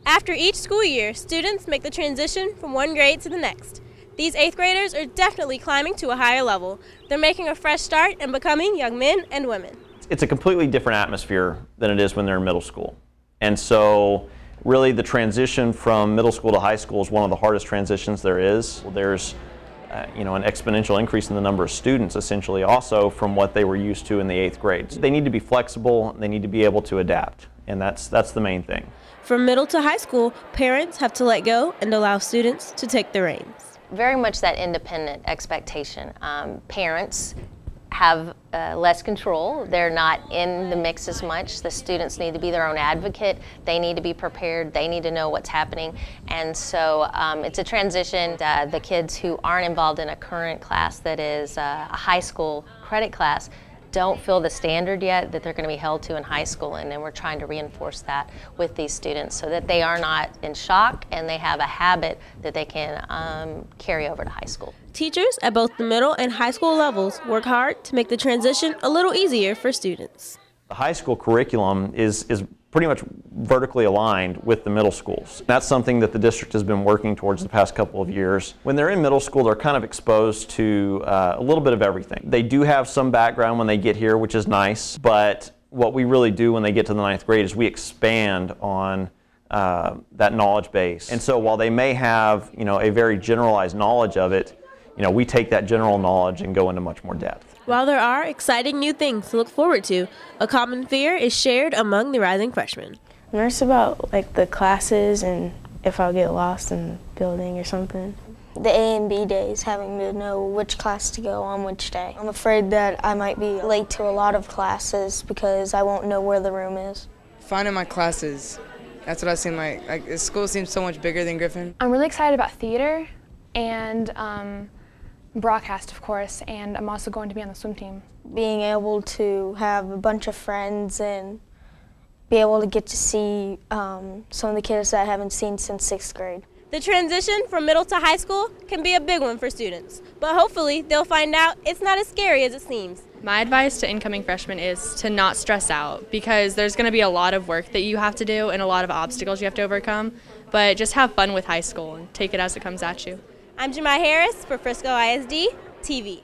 After each school year, students make the transition from one grade to the next. These 8th graders are definitely climbing to a higher level. They're making a fresh start and becoming young men and women. It's a completely different atmosphere than it is when they're in middle school. And so really the transition from middle school to high school is one of the hardest transitions there is. There's an exponential increase in the number of students essentially also from what they were used to in the 8th grade. So they need to be flexible, they need to be able to adapt, and that's the main thing. From middle to high school, parents have to let go and allow students to take the reins. Very much that independent expectation. Parents have less control. They're not in the mix as much. The students need to be their own advocate. They need to be prepared. They need to know what's happening. And so it's a transition. The kids who aren't involved in a current class that is a high school credit class don't feel the standard yet that they're going to be held to in high school, and then we're trying to reinforce that with these students so that they are not in shock and they have a habit that they can carry over to high school. Teachers at both the middle and high school levels work hard to make the transition a little easier for students. The high school curriculum is pretty much vertically aligned with the middle schools. That's something that the district has been working towards the past couple of years. When they're in middle school, they're kind of exposed to a little bit of everything. They do have some background when they get here, which is nice, but what we really do when they get to the 9th grade is we expand on that knowledge base. And so while they may have a very generalized knowledge of it, we take that general knowledge and go into much more depth. While there are exciting new things to look forward to, a common fear is shared among the rising freshmen. I'm nervous about the classes and if I'll get lost in the building or something. The A and B days, having to know which class to go on which day. I'm afraid that I might be late to a lot of classes because I won't know where the room is. Finding my classes, that's what I seem like. The school seems so much bigger than Griffin. I'm really excited about theater and broadcast, of course, and I'm also going to be on the swim team. Being able to have a bunch of friends and be able to get to see some of the kids that I haven't seen since 6th grade. The transition from middle to high school can be a big one for students, but hopefully they'll find out it's not as scary as it seems. My advice to incoming freshmen is to not stress out because there's going to be a lot of work that you have to do and a lot of obstacles you have to overcome, but just have fun with high school and take it as it comes at you. I'm Jamai Harris for Frisco ISD-TV.